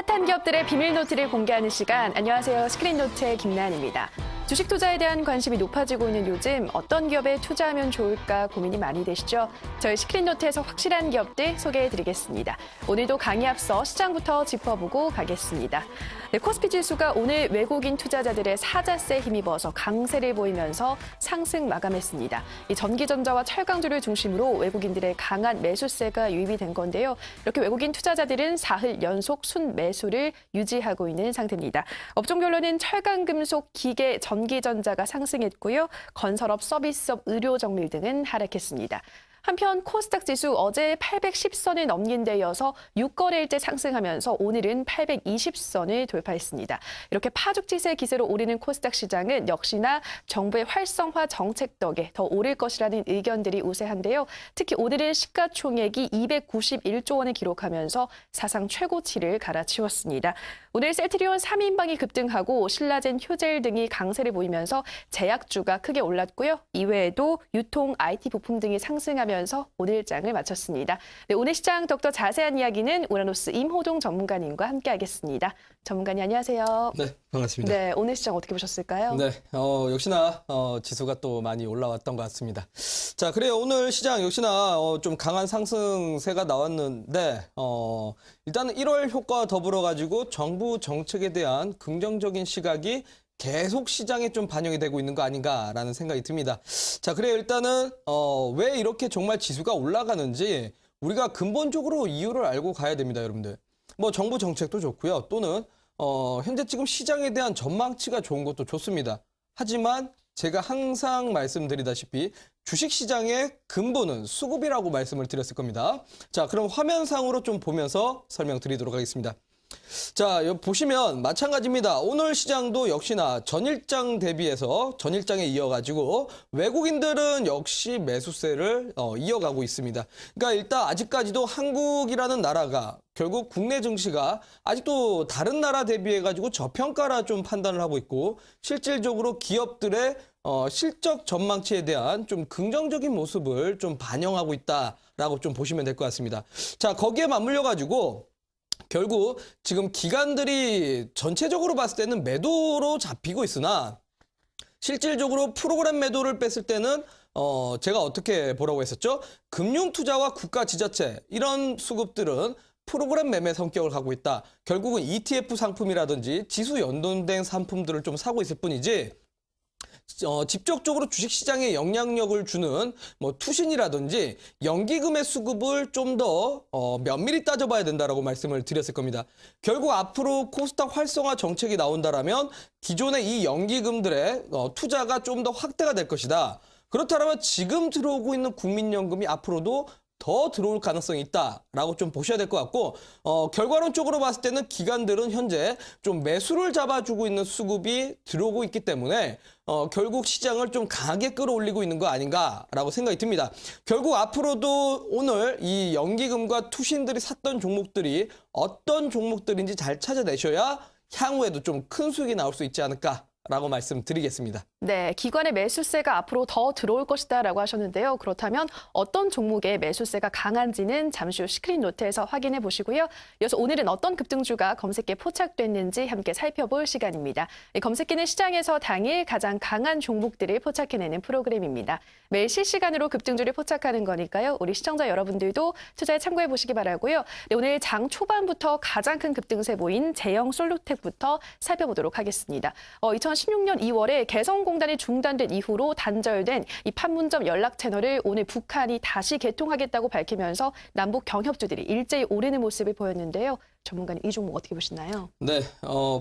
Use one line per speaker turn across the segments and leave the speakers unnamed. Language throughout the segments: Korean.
핫한 기업들의 비밀 노트를 공개하는 시간. 안녕하세요. 스크린노트의 김나은입니다. 주식 투자에 대한 관심이 높아지고 있는 요즘 어떤 기업에 투자하면 좋을까 고민이 많이 되시죠? 저희 스크린노트에서 확실한 기업들 소개해드리겠습니다. 오늘도 강의 앞서 시장부터 짚어보고 가겠습니다. 네, 코스피 지수가 오늘 외국인 투자자들의 사자세에 힘입어서 강세를 보이면서 상승 마감했습니다. 이 전기전자와 철강주를 중심으로 외국인들의 강한 매수세가 유입이 된 건데요. 이렇게 외국인 투자자들은 사흘 연속 순매수를 유지하고 있는 상태입니다. 업종별로는 철강금속, 기계, 전기전자가 상승했고요. 건설업, 서비스업, 의료정밀 등은 하락했습니다. 한편 코스닥 지수 어제 810선을 넘긴 데 이어서 6거래일째 상승하면서 오늘은 820선을 돌파했습니다. 이렇게 파죽지세 기세로 오르는 코스닥 시장은 역시나 정부의 활성화 정책 덕에 더 오를 것이라는 의견들이 우세한데요. 특히 오늘은 시가총액이 291조 원을 기록하면서 사상 최고치를 갈아치웠습니다. 오늘 셀트리온 3인방이 급등하고 신라젠, 효젤 등이 강세를 보이면서 제약주가 크게 올랐고요. 이외에도 유통, IT 부품 등이 상승하면서 오늘 장을 마쳤습니다. 네, 오늘 시장 더욱더 자세한 이야기는 우라노스 임호동 전문가님과 함께하겠습니다. 전문가님 안녕하세요.
네, 반갑습니다.
네, 오늘 시장 어떻게 보셨을까요?
네, 역시나 지수가 또 많이 올라왔던 것 같습니다. 자, 그래요. 오늘 시장 역시나 좀 강한 상승세가 나왔는데 일단은 1월 효과와 더불어 가지고 정부 정책에 대한 긍정적인 시각이 계속 시장에 좀 반영이 되고 있는 거 아닌가라는 생각이 듭니다. 자, 그래요. 일단은 왜 이렇게 정말 지수가 올라가는지 우리가 근본적으로 이유를 알고 가야 됩니다, 여러분들. 뭐 정부 정책도 좋고요. 또는 현재 지금 시장에 대한 전망치가 좋은 것도 좋습니다. 하지만 제가 항상 말씀드리다시피 주식시장의 근본은 수급이라고 말씀을 드렸을 겁니다. 자, 그럼 화면상으로 좀 보면서 설명드리도록 하겠습니다. 자, 여기 보시면 마찬가지입니다. 오늘 시장도 역시나 전일장 대비해서 전일장에 이어가지고 외국인들은 역시 매수세를 이어가고 있습니다. 그러니까 일단 아직까지도 한국이라는 나라가 결국 국내 증시가 아직도 다른 나라 대비해가지고 저평가라 좀 판단을 하고 있고 실질적으로 기업들의 실적 전망치에 대한 좀 긍정적인 모습을 좀 반영하고 있다라고 좀 보시면 될 것 같습니다. 자, 거기에 맞물려가지고 결국 지금 기관들이 전체적으로 봤을 때는 매도로 잡히고 있으나 실질적으로 프로그램 매도를 뺐을 때는 제가 어떻게 보라고 했었죠? 금융투자와 국가지자체 이런 수급들은 프로그램 매매 성격을 갖고 있다. 결국은 ETF 상품이라든지 지수 연동된 상품들을 좀 사고 있을 뿐이지 직접적으로 주식시장에 영향력을 주는 뭐 투신이라든지 연기금의 수급을 좀 더 면밀히 따져봐야 된다라고 말씀을 드렸을 겁니다. 결국 앞으로 코스닥 활성화 정책이 나온다라면 기존의 이 연기금들의 투자가 좀 더 확대가 될 것이다. 그렇다면 지금 들어오고 있는 국민연금이 앞으로도 더 들어올 가능성이 있다라고 좀 보셔야 될 것 같고 결과론적으로 봤을 때는 기관들은 현재 좀 매수를 잡아주고 있는 수급이 들어오고 있기 때문에 결국 시장을 좀 강하게 끌어올리고 있는 거 아닌가라고 생각이 듭니다. 결국 앞으로도 오늘 이 연기금과 투신들이 샀던 종목들이 어떤 종목들인지 잘 찾아내셔야 향후에도 좀 큰 수익이 나올 수 있지 않을까 라고 말씀드리겠습니다.
네, 기관의 매수세가 앞으로 더 들어올 것이다라고 하셨는데요. 그렇다면 어떤 종목의 매수세가 강한지는 잠시 후 스크린노트에서 확인해 보시고요. 이어서 오늘은 어떤 급등주가 검색기에 포착됐는지 함께 살펴볼 시간입니다. 이 검색기는 시장에서 당일 가장 강한 종목들을 포착해내는 프로그램입니다. 매일 실시간으로 급등주를 포착하는 거니까요. 우리 시청자 여러분들도 투자에 참고해 보시기 바라고요. 네, 오늘 장 초반부터 가장 큰 급등세 보인 제형 솔루텍부터 살펴보도록 하겠습니다. 2016년 2월에 개성공단이 중단된 이후로 단절된 이 판문점 연락 채널을 오늘 북한이 다시 개통하겠다고 밝히면서 남북 경협주들이 일제히 오르는 모습을 보였는데요. 전문가님, 이 종목 어떻게 보시나요?
네,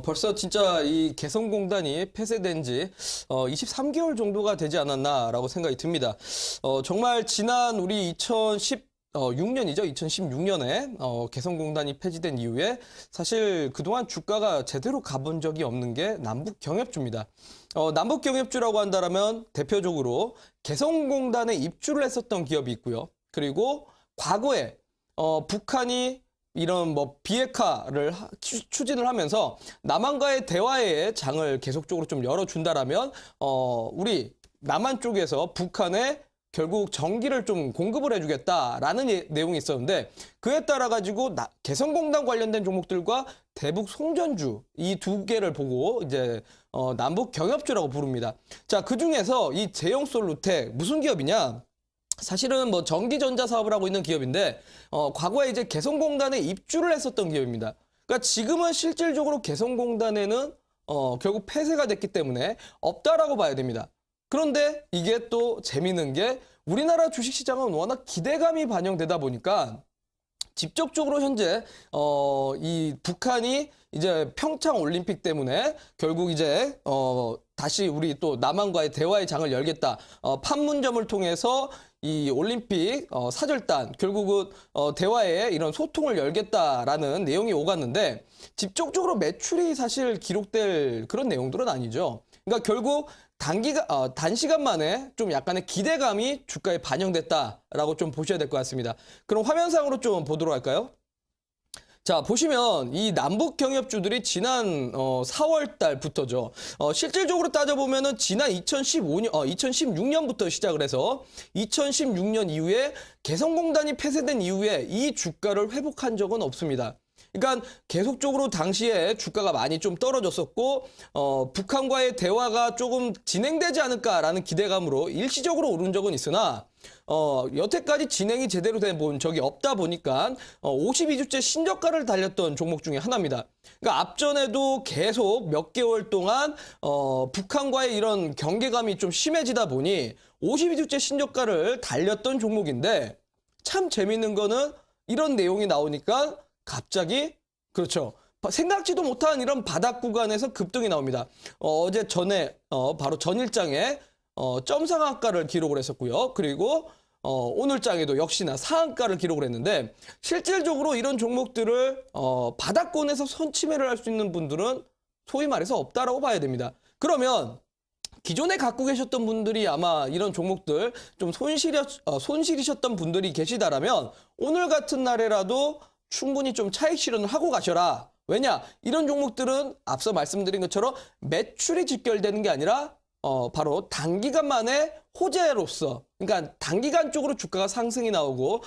벌써 진짜 이 개성공단이 폐쇄된 지 23개월 정도가 되지 않았나라고 생각이 듭니다. 정말 지난 우리 2016년이죠. 2016년에 개성공단이 폐지된 이후에 사실 그동안 주가가 제대로 가본 적이 없는 게 남북 경협주입니다. 남북 경협주라고 한다면 대표적으로 개성공단에 입주를 했었던 기업이 있고요. 그리고 과거에 북한이 이런 뭐 비핵화를 추진을 하면서 남한과의 대화의 장을 계속적으로 좀 열어준다라면 우리 남한 쪽에서 북한의 결국 전기를 좀 공급을 해주겠다라는 내용이 있었는데 그에 따라 가지고 개성공단 관련된 종목들과 대북 송전주 이 두 개를 보고 이제 남북 경협주라고 부릅니다. 자, 그 중에서 이 제형솔루텍 무슨 기업이냐? 사실은 뭐 전기전자 사업을 하고 있는 기업인데 과거에 이제 개성공단에 입주를 했었던 기업입니다. 그러니까 지금은 실질적으로 개성공단에는 결국 폐쇄가 됐기 때문에 없다라고 봐야 됩니다. 그런데 이게 또 재미있는 게 우리나라 주식시장은 워낙 기대감이 반영되다 보니까 직접적으로 현재 이 북한이 이제 평창 올림픽 때문에 결국 이제 다시 우리 또 남한과의 대화의 장을 열겠다. 판문점을 통해서 이 올림픽 사절단 결국은 대화의 이런 소통을 열겠다라는 내용이 오갔는데 직접적으로 매출이 사실 기록될 그런 내용들은 아니죠. 그러니까 결국 단시간 만에 좀 약간의 기대감이 주가에 반영됐다라고 좀 보셔야 될 것 같습니다. 그럼 화면상으로 좀 보도록 할까요? 자, 보시면 이 남북 경협주들이 지난 4월 달부터죠. 실질적으로 따져보면은 지난 2016년부터 시작을 해서 2016년 이후에 개성공단이 폐쇄된 이후에 이 주가를 회복한 적은 없습니다. 그러니까 계속적으로 당시에 주가가 많이 좀 떨어졌었고 북한과의 대화가 조금 진행되지 않을까라는 기대감으로 일시적으로 오른 적은 있으나 여태까지 진행이 제대로 된 적이 없다 보니까 52주째 신저가를 달렸던 종목 중에 하나입니다. 그러니까 앞전에도 계속 몇 개월 동안 북한과의 이런 경계감이 좀 심해지다 보니 52주째 신저가를 달렸던 종목인데 참 재밌는 거는 이런 내용이 나오니까 갑자기 그렇죠. 생각지도 못한 이런 바닥 구간에서 급등이 나옵니다. 어제 전에 바로 전일장에 점상한가를 기록을 했었고요. 그리고 오늘 장에도 역시나 상한가를 기록을 했는데 실질적으로 이런 종목들을 바닥권에서 선침해를 할 수 있는 분들은 소위 말해서 없다라고 봐야 됩니다. 그러면 기존에 갖고 계셨던 분들이 아마 이런 종목들 좀 손실이셨던 분들이 계시다라면 오늘 같은 날에라도 충분히 좀 차익 실현을 하고 가셔라. 왜냐? 이런 종목들은 앞서 말씀드린 것처럼 매출이 직결되는 게 아니라 바로 단기간 만에 호재로서 그러니까 단기간 쪽으로 주가가 상승이 나오고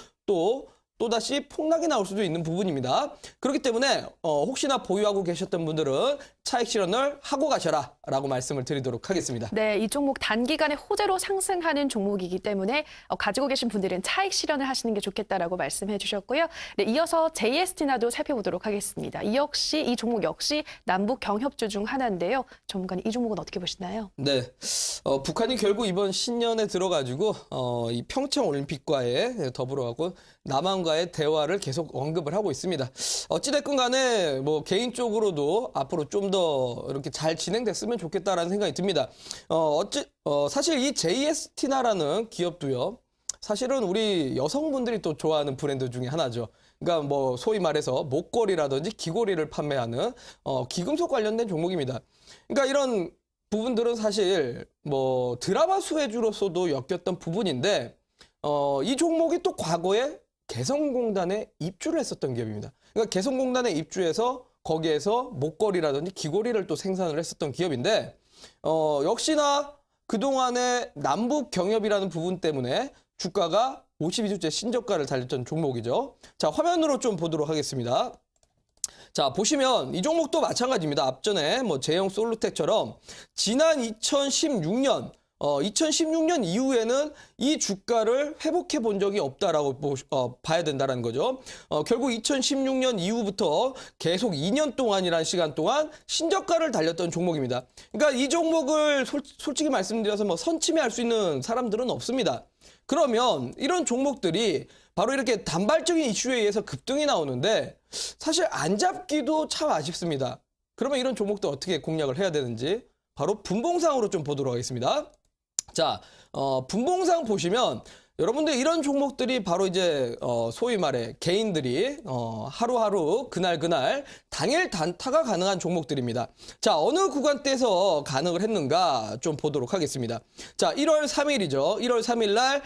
또다시 폭락이 나올 수도 있는 부분입니다. 그렇기 때문에 혹시나 보유하고 계셨던 분들은 차익 실현을 하고 가셔라 라고 말씀을 드리도록 하겠습니다.
네, 이 종목 단기간에 호재로 상승하는 종목이기 때문에 가지고 계신 분들은 차익 실현을 하시는 게 좋겠다라고 말씀해 주셨고요. 네, 이어서 JST나도 살펴보도록 하겠습니다. 이 종목 역시 남북 경협주 중 하나인데요. 전문가님, 이 종목은 어떻게 보시나요?
네, 북한이 결국 이번 신년에 들어가지고 이 평창 올림픽과의 더불어가고 남한과의 대화를 계속 언급을 하고 있습니다. 어찌됐건 간에 뭐 개인적으로도 앞으로 좀 더 이렇게 잘 진행됐으면 좋겠다라는 생각이 듭니다. 사실 이 JST나라는 기업도요. 사실은 우리 여성분들이 또 좋아하는 브랜드 중에 하나죠. 그러니까 뭐 소위 말해서 목걸이라든지 귀걸이를 판매하는 귀금속 관련된 종목입니다. 그러니까 이런 부분들은 사실 뭐 드라마 수혜주로서도 엮였던 부분인데 이 종목이 또 과거에 개성공단에 입주를 했었던 기업입니다. 그러니까 개성공단에 입주해서 거기에서 목걸이라든지 귀걸이를 또 생산을 했었던 기업인데 역시나 그동안의 남북 경협이라는 부분 때문에 주가가 52주째 신저가를 달렸던 종목이죠. 자, 화면으로 좀 보도록 하겠습니다. 자, 보시면 이 종목도 마찬가지입니다. 앞전에 뭐 제형 솔루텍처럼 지난 2016년 이후에는 이 주가를 회복해 본 적이 없다라고 봐야 된다는 거죠. 결국 2016년 이후부터 계속 2년 동안이라는 시간 동안 신저가를 달렸던 종목입니다. 그러니까 이 종목을 솔직히 말씀드려서 뭐 선침해할 수 있는 사람들은 없습니다. 그러면 이런 종목들이 바로 이렇게 단발적인 이슈에 의해서 급등이 나오는데 사실 안 잡기도 참 아쉽습니다. 그러면 이런 종목도 어떻게 공략을 해야 되는지 바로 분봉상으로 좀 보도록 하겠습니다. 자, 분봉상 보시면 여러분들 이런 종목들이 바로 이제 소위 말해 개인들이 하루하루 그날 당일 단타가 가능한 종목들입니다. 자, 어느 구간대에서 가능을 했는가 좀 보도록 하겠습니다. 자, 1월 3일이죠. 1월 3일 날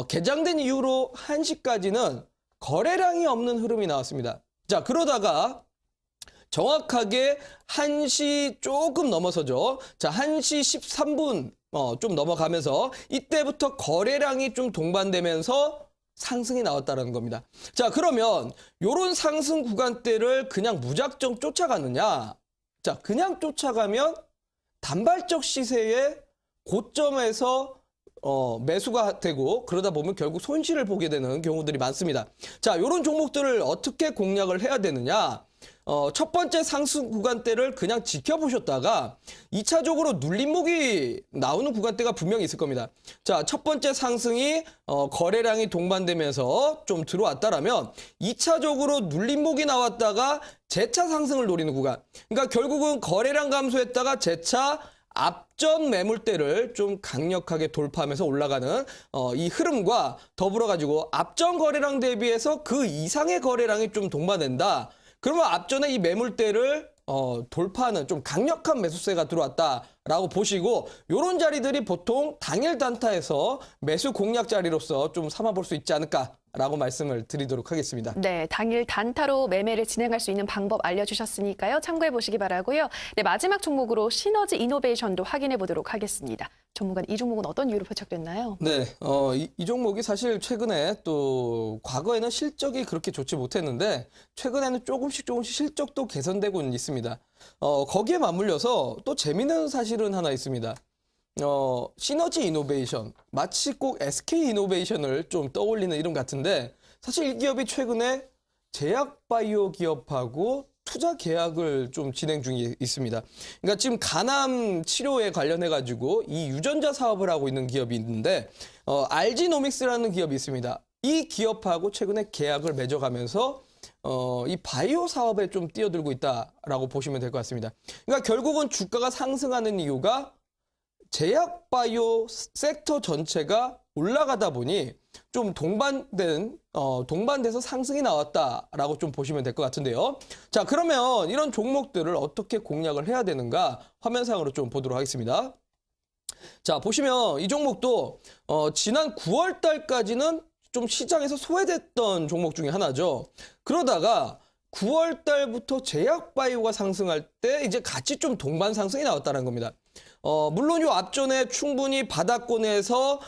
개장된 이후로 1시까지는 거래량이 없는 흐름이 나왔습니다. 자, 그러다가 정확하게 1시 조금 넘어서죠. 자, 1시 13분 좀 넘어가면서 이때부터 거래량이 좀 동반되면서 상승이 나왔다는 겁니다. 자, 그러면 요런 상승 구간대를 그냥 무작정 쫓아가느냐? 자, 그냥 쫓아가면 단발적 시세의 고점에서 매수가 되고 그러다 보면 결국 손실을 보게 되는 경우들이 많습니다. 자, 요런 종목들을 어떻게 공략을 해야 되느냐? 첫 번째 상승 구간대를 그냥 지켜보셨다가 2차적으로 눌림목이 나오는 구간대가 분명히 있을 겁니다. 자, 첫 번째 상승이 거래량이 동반되면서 좀 들어왔다라면 2차적으로 눌림목이 나왔다가 재차 상승을 노리는 구간. 그러니까 결국은 거래량 감소했다가 재차 앞전 매물대를 좀 강력하게 돌파하면서 올라가는 이 흐름과 더불어 가지고 앞전 거래량 대비해서 그 이상의 거래량이 좀 동반된다. 그러면 앞전에 이 매물대를 돌파하는 좀 강력한 매수세가 들어왔다라고 보시고 요런 자리들이 보통 당일 단타에서 매수 공략 자리로서 좀 삼아볼 수 있지 않을까라고 말씀을 드리도록 하겠습니다.
네, 당일 단타로 매매를 진행할 수 있는 방법 알려주셨으니까요. 참고해 보시기 바라고요. 네, 마지막 종목으로 시너지 이노베이션도 확인해 보도록 하겠습니다. 전문가님, 이 종목은 어떤 이유로 포착됐나요?
네, 이 종목이 사실 최근에 또 과거에는 실적이 그렇게 좋지 못했는데 최근에는 조금씩 실적도 개선되고는 있습니다. 거기에 맞물려서 또 재미있는 사실은 하나 있습니다. 시너지 이노베이션, 마치 꼭 SK 이노베이션을 좀 떠올리는 이름 같은데 사실 이 기업이 최근에 제약바이오 기업하고 투자 계약을 좀 진행 중에 있습니다. 그러니까 지금 간암 치료에 관련해 가지고 이 유전자 사업을 하고 있는 기업이 있는데 알지노믹스라는 기업이 있습니다. 이 기업하고 최근에 계약을 맺어가면서 이 바이오 사업에 좀 뛰어들고 있다라고 보시면 될 것 같습니다. 그러니까 결국은 주가가 상승하는 이유가 제약 바이오 섹터 전체가 올라가다 보니 좀 동반돼서 상승이 나왔다라고 좀 보시면 될 것 같은데요. 자, 그러면 이런 종목들을 어떻게 공략을 해야 되는가 화면상으로 좀 보도록 하겠습니다. 자, 보시면 이 종목도 지난 9월 달까지는 좀 시장에서 소외됐던 종목 중에 하나죠. 그러다가 9월 달부터 제약 바이오가 상승할 때 이제 같이 좀 동반 상승이 나왔다는 겁니다. 물론 요 앞전에 충분히 바닥권에서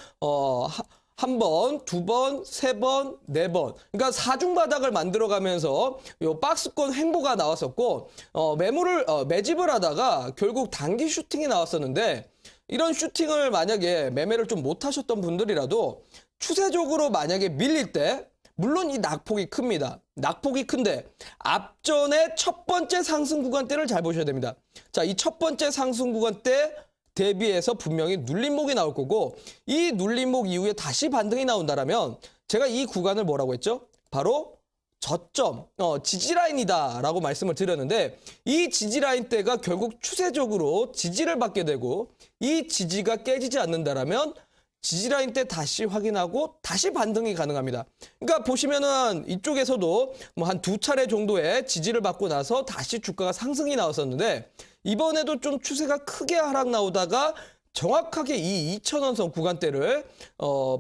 한 번, 두 번, 세 번, 네 번. 그러니까 사중 바닥을 만들어가면서 요 박스권 횡보가 나왔었고, 매집을 하다가 결국 단기 슈팅이 나왔었는데, 이런 슈팅을 만약에 매매를 좀 못하셨던 분들이라도 추세적으로 만약에 밀릴 때, 물론 이 낙폭이 큽니다. 낙폭이 큰데 앞전에 첫 번째 상승 구간대를 잘 보셔야 됩니다. 자, 이 첫 번째 상승 구간대 대비해서 분명히 눌림목이 나올 거고 이 눌림목 이후에 다시 반등이 나온다라면 제가 이 구간을 뭐라고 했죠? 바로 저점, 지지라인이다라고 말씀을 드렸는데 이 지지라인 대가 결국 추세적으로 지지를 받게 되고 이 지지가 깨지지 않는다라면 지지라인 때 다시 확인하고 다시 반등이 가능합니다. 그러니까 보시면은 이쪽에서도 뭐 한 두 차례 정도의 지지를 받고 나서 다시 주가가 상승이 나왔었는데 이번에도 좀 추세가 크게 하락 나오다가 정확하게 이 2,000원선 구간대를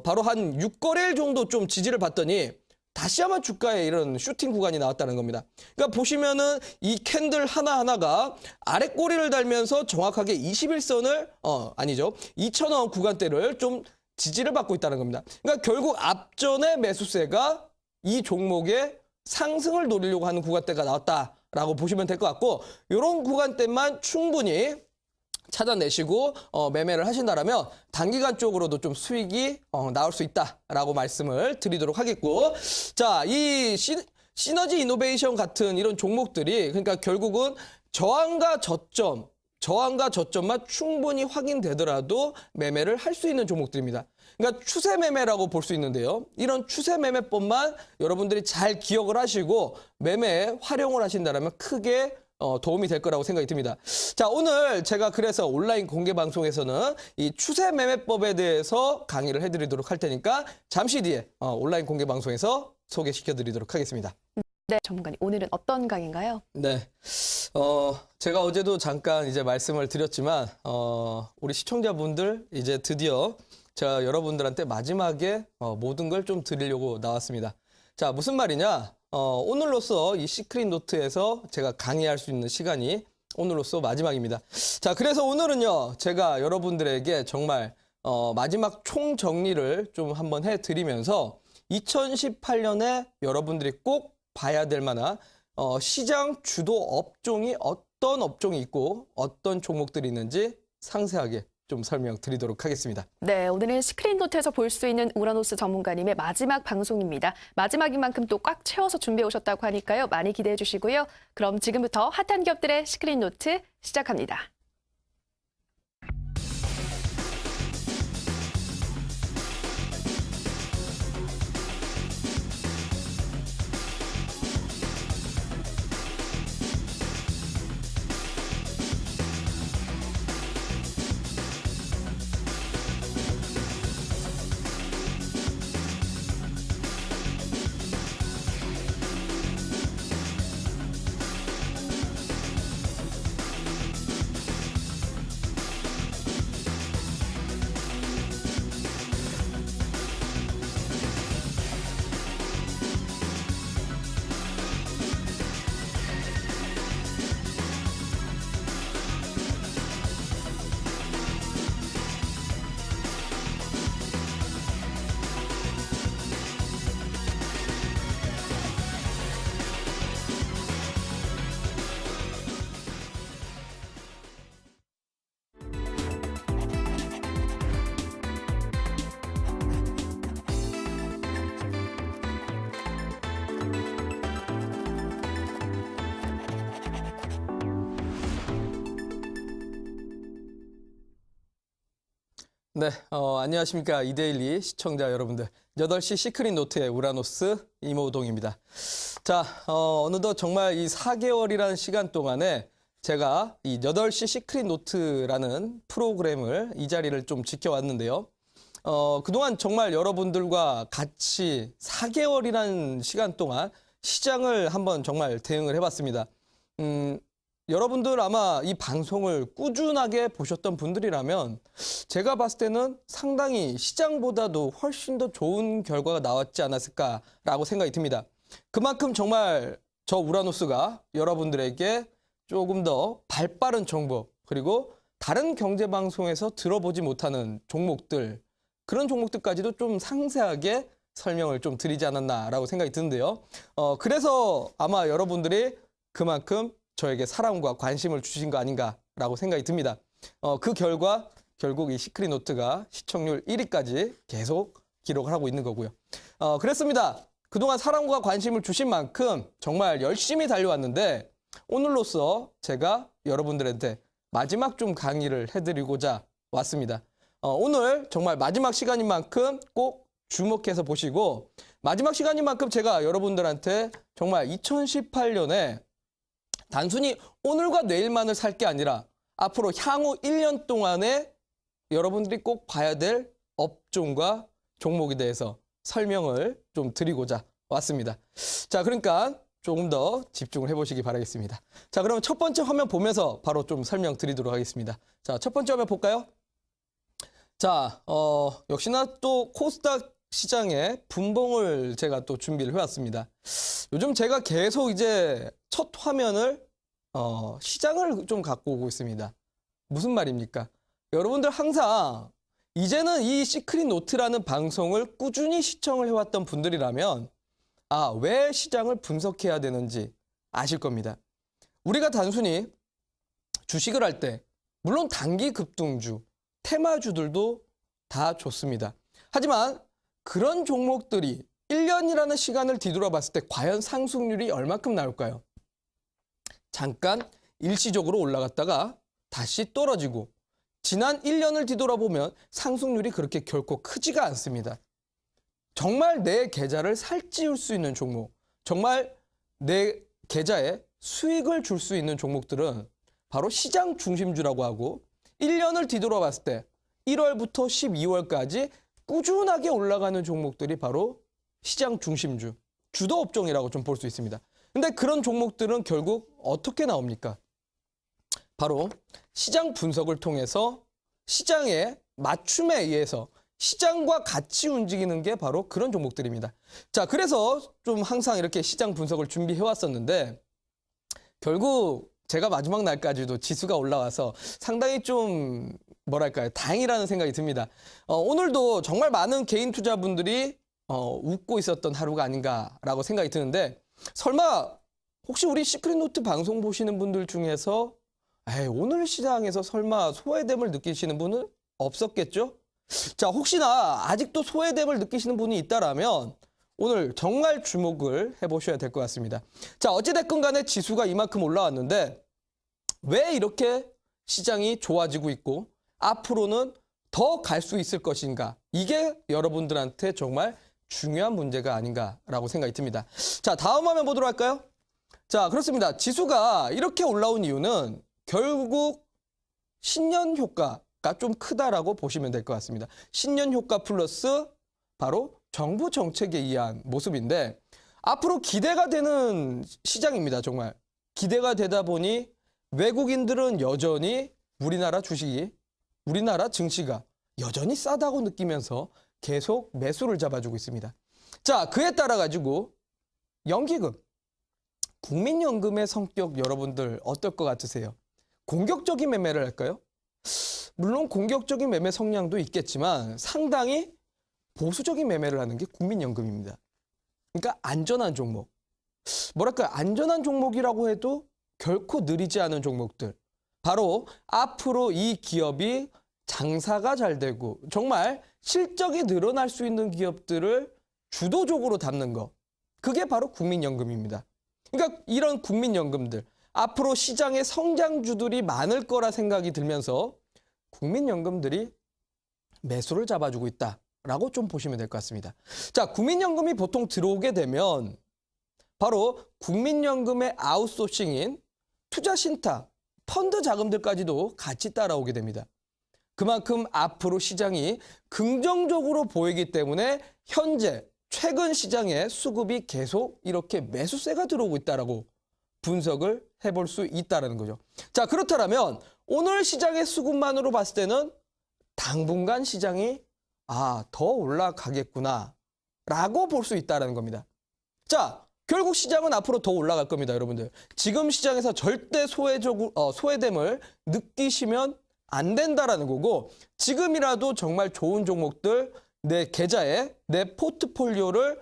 바로 한 6거래일 정도 좀 지지를 받더니 다시 한번 주가에 이런 슈팅 구간이 나왔다는 겁니다. 그러니까 보시면은 이 캔들 하나하나가 아래 꼬리를 달면서 정확하게 21선을, 아니죠. 2,000원 구간대를 좀 지지를 받고 있다는 겁니다. 그러니까 결국 앞전에 매수세가 이 종목의 상승을 노리려고 하는 구간대가 나왔다라고 보시면 될 것 같고, 이런 구간대만 충분히 찾아내시고 매매를 하신다라면 단기간 쪽으로도 좀 수익이 나올 수 있다라고 말씀을 드리도록 하겠고, 자, 이 시너지 이노베이션 같은 이런 종목들이 그러니까 결국은 저항과 저점만 충분히 확인되더라도 매매를 할 수 있는 종목들입니다. 그러니까 추세 매매라고 볼 수 있는데요. 이런 추세 매매법만 여러분들이 잘 기억을 하시고 매매에 활용을 하신다면 크게 도움이 될 거라고 생각이 듭니다. 자, 오늘 제가 그래서 온라인 공개 방송에서는 이 추세 매매법에 대해서 강의를 해드리도록 할 테니까 잠시 뒤에 온라인 공개 방송에서 소개시켜 드리도록 하겠습니다.
네, 전문가님, 오늘은 어떤 강의인가요?
네. 제가 어제도 잠깐 이제 말씀을 드렸지만, 우리 시청자분들 이제 드디어 제가 여러분들한테 마지막에 모든 걸 좀 드리려고 나왔습니다. 자, 무슨 말이냐? 오늘로써 이 시크릿 노트에서 제가 강의할 수 있는 시간이 오늘로써 마지막입니다. 자, 그래서 오늘은요, 제가 여러분들에게 정말 마지막 총정리를 좀 한번 해드리면서 2018년에 여러분들이 꼭 봐야 될 만한 시장 주도 업종이 어떤 업종이 있고 어떤 종목들이 있는지 상세하게 좀 설명드리도록 하겠습니다.
네, 오늘은 시크릿노트에서 볼 수 있는 우라노스 전문가님의 마지막 방송입니다. 마지막인 만큼 또 꽉 채워서 준비해 오셨다고 하니까요. 많이 기대해 주시고요. 그럼 지금부터 핫한 기업들의 시크릿노트 시작합니다.
네, 안녕하십니까. 이데일리 시청자 여러분들. 8시 시크릿 노트의 우라노스 이모동입니다. 자, 어느덧 정말 이 4개월이라는 시간 동안에 제가 이 8시 시크릿 노트라는 프로그램을 이 자리를 좀 지켜왔는데요. 그동안 정말 여러분들과 같이 4개월이라는 시간 동안 시장을 한번 정말 대응을 해봤습니다. 여러분들 아마 이 방송을 꾸준하게 보셨던 분들이라면 제가 봤을 때는 상당히 시장보다도 훨씬 더 좋은 결과가 나왔지 않았을까라고 생각이 듭니다. 그만큼 정말 저 우라노스가 여러분들에게 조금 더 발빠른 정보 그리고 다른 경제방송에서 들어보지 못하는 종목들 그런 종목들까지도 좀 상세하게 설명을 좀 드리지 않았나라고 생각이 드는데요. 그래서 아마 여러분들이 그만큼 저에게 사랑과 관심을 주신 거 아닌가라고 생각이 듭니다. 그 결과 결국 이 시크릿 노트가 시청률 1위까지 계속 기록을 하고 있는 거고요. 그랬습니다. 그동안 사랑과 관심을 주신 만큼 정말 열심히 달려왔는데 오늘로써 제가 여러분들한테 마지막 좀 강의를 해드리고자 왔습니다. 오늘 정말 마지막 시간인 만큼 꼭 주목해서 보시고 마지막 시간인 만큼 제가 여러분들한테 정말 2018년에 단순히 오늘과 내일만을 살 게 아니라 앞으로 향후 1년 동안에 여러분들이 꼭 봐야 될 업종과 종목에 대해서 설명을 좀 드리고자 왔습니다. 자, 그러니까 조금 더 집중을 해보시기 바라겠습니다. 자, 그럼 첫 번째 화면 보면서 바로 좀 설명드리도록 하겠습니다. 자, 첫 번째 화면 볼까요? 자, 역시나 또 코스닥 시장의 분봉을 제가 또 준비를 해왔습니다. 요즘 제가 계속 이제 첫 화면을 시장을 좀 갖고 오고 있습니다. 무슨 말입니까? 여러분들 항상 이제는 이 시크릿 노트라는 방송을 꾸준히 시청을 해왔던 분들이라면 왜 시장을 분석해야 되는지 아실 겁니다. 우리가 단순히 주식을 할 때 물론 단기 급등주, 테마주들도 다 좋습니다. 하지만 그런 종목들이 1년이라는 시간을 뒤돌아봤을 때 과연 상승률이 얼마큼 나올까요? 잠깐 일시적으로 올라갔다가 다시 떨어지고 지난 1년을 뒤돌아보면 상승률이 그렇게 결코 크지가 않습니다. 정말 내 계좌를 살찌울 수 있는 종목, 정말 내 계좌에 수익을 줄 수 있는 종목들은 바로 시장 중심주라고 하고 1년을 뒤돌아봤을 때 1월부터 12월까지 꾸준하게 올라가는 종목들이 바로 시장 중심주, 주도 업종이라고 좀 볼 수 있습니다. 근데 그런 종목들은 결국 어떻게 나옵니까? 바로 시장 분석을 통해서 시장의 맞춤에 의해서 시장과 같이 움직이는 게 바로 그런 종목들입니다. 자, 그래서 좀 항상 이렇게 시장 분석을 준비해 왔었는데 결국 제가 마지막 날까지도 지수가 올라와서 상당히 좀 뭐랄까요, 다행이라는 생각이 듭니다. 오늘도 정말 많은 개인 투자분들이 웃고 있었던 하루가 아닌가라고 생각이 드는데 설마 혹시 우리 시크릿노트 방송 보시는 분들 중에서 오늘 시장에서 설마 소외됨을 느끼시는 분은 없었겠죠? 자, 혹시나 아직도 소외됨을 느끼시는 분이 있다라면 오늘 정말 주목을 해보셔야 될 것 같습니다. 자, 어찌됐건 간에 지수가 이만큼 올라왔는데 왜 이렇게 시장이 좋아지고 있고 앞으로는 더 갈 수 있을 것인가? 이게 여러분들한테 정말 중요한 문제가 아닌가라고 생각이 듭니다. 자, 다음 화면 보도록 할까요? 자, 그렇습니다. 지수가 이렇게 올라온 이유는 결국 신년 효과가 좀 크다라고 보시면 될 것 같습니다. 신년 효과 플러스 바로 정부 정책에 의한 모습인데 앞으로 기대가 되는 시장입니다. 정말 기대가 되다 보니 외국인들은 여전히 우리나라 주식이, 우리나라 증시가 여전히 싸다고 느끼면서 계속 매수를 잡아주고 있습니다. 자, 그에 따라 가지고 연기금, 국민연금의 성격 여러분들 어떨 것 같으세요? 공격적인 매매를 할까요? 물론 공격적인 매매 성향도 있겠지만 상당히 보수적인 매매를 하는 게 국민연금입니다. 그러니까 안전한 종목. 뭐랄까요? 안전한 종목이라고 해도 결코 느리지 않은 종목들. 바로 앞으로 이 기업이 장사가 잘 되고 정말 실적이 늘어날 수 있는 기업들을 주도적으로 담는 거. 그게 바로 국민연금입니다. 그러니까 이런 국민연금들, 앞으로 시장의 성장주들이 많을 거라 생각이 들면서 국민연금들이 매수를 잡아주고 있다라고 좀 보시면 될 것 같습니다. 자, 국민연금이 보통 들어오게 되면 바로 국민연금의 아웃소싱인 투자신탁, 펀드 자금들까지도 같이 따라오게 됩니다. 그만큼 앞으로 시장이 긍정적으로 보이기 때문에 현재 최근 시장에 수급이 계속 이렇게 매수세가 들어오고 있다라고 분석을 해볼 수 있다는 거죠. 자, 그렇다면 오늘 시장의 수급만으로 봤을 때는 당분간 시장이 더 올라가겠구나 라고 볼 수 있다는 겁니다. 자, 결국 시장은 앞으로 더 올라갈 겁니다, 여러분들. 지금 시장에서 절대 소외됨을 느끼시면 안 된다라는 거고 지금이라도 정말 좋은 종목들 내 계좌에 내 포트폴리오를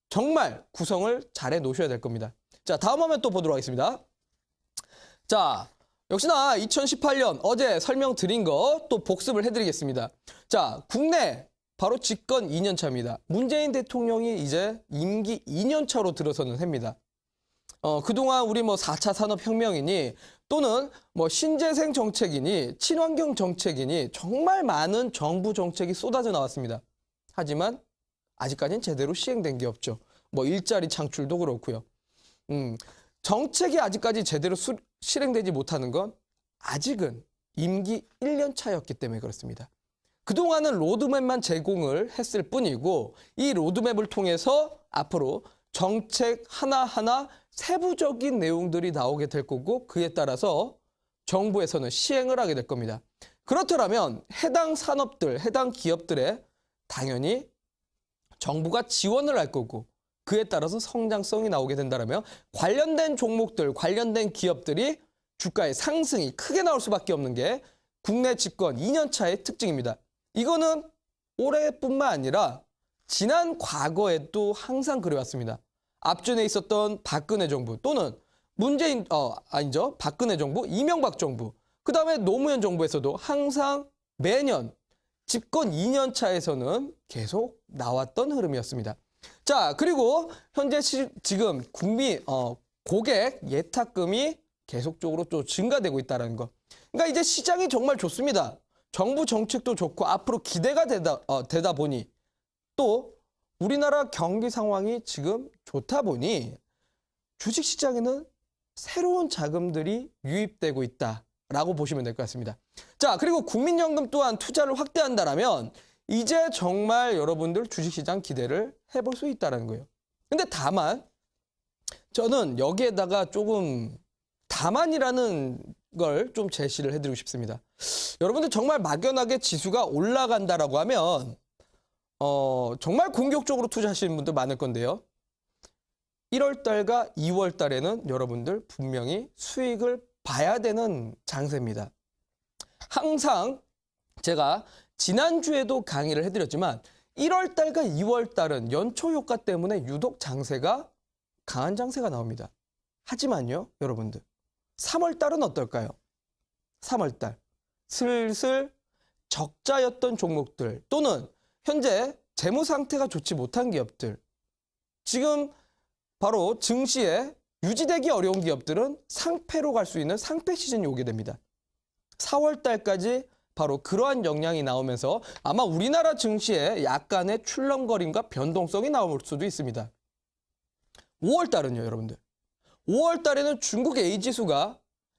정말 구성을 잘해 놓으셔야 될 겁니다. 자, 다음 화면 또 보도록 하겠습니다. 자, 역시나 2018년 어제 설명드린 거 또 복습을 해드리겠습니다. 자, 국내 바로 집권 2년 차입니다. 문재인 대통령이 이제 임기 2년 차로 들어서는 해입니다. 그동안 우리 4차 산업혁명이니 또는 신재생 정책이니 친환경 정책이니 정말 많은 정부 정책이 쏟아져 나왔습니다. 하지만 아직까지는 제대로 시행된 게 없죠. 일자리 창출도 그렇고요. 정책이 아직까지 제대로 실행되지 못하는 건 아직은 임기 1년 차였기 때문에 그렇습니다. 그동안은 로드맵만 제공을 했을 뿐이고 이 로드맵을 통해서 앞으로 정책 하나하나 세부적인 내용들이 나오게 될 거고 그에 따라서 정부에서는 시행을 하게 될 겁니다. 그렇다면 해당 산업들, 해당 기업들에 당연히 정부가 지원을 할 거고 그에 따라서 성장성이 나오게 된다면 관련된 종목들, 관련된 기업들이 주가의 상승이 크게 나올 수밖에 없는 게 국내 집권 2년 차의 특징입니다. 이거는 올해뿐만 아니라 지난 과거에도 항상 그래왔습니다. 앞전에 있었던 박근혜 정부 또는 박근혜 정부, 이명박 정부, 그 다음에 노무현 정부에서도 항상 매년 집권 2년 차에서는 계속 나왔던 흐름이었습니다. 자, 그리고 현재 지금 고객 예탁금이 계속적으로 또 증가되고 있다는 거. 그러니까 이제 시장이 정말 좋습니다. 정부 정책도 좋고 앞으로 기대가 되다 보니 또 우리나라 경기 상황이 지금 좋다 보니 주식시장에는 새로운 자금들이 유입되고 있다라고 보시면 될 것 같습니다. 자, 그리고 국민연금 또한 투자를 확대한다면 이제 정말 여러분들 주식시장 기대를 해볼 수 있다는 거예요. 근데 다만 저는 여기에다가 조금 다만이라는 걸 좀 제시를 해드리고 싶습니다. 여러분들 정말 막연하게 지수가 올라간다라고 하면 정말 공격적으로 투자하시는 분들 많을 건데요. 1월 달과 2월 달에는 여러분들 분명히 수익을 봐야 되는 장세입니다. 항상 제가 지난주에도 강의를 해드렸지만 1월 달과 2월 달은 연초 효과 때문에 유독 장세가 강한 장세가 나옵니다. 하지만요, 여러분들 3월 달은 어떨까요? 3월 달 슬슬 적자였던 종목들 또는 현재 재무 상태가 좋지 못한 기업들, 지금 바로 증시에 유지되기 어려운 기업들은 상패로 갈 수 있는 상패 시즌이 오게 됩니다. 4월 달까지 바로 그러한 영향이 나오면서 아마 우리나라 증시에 약간의 출렁거림과 변동성이 나올 수도 있습니다. 5월 달은요, 여러분들. 5월 달에는 중국 A지수가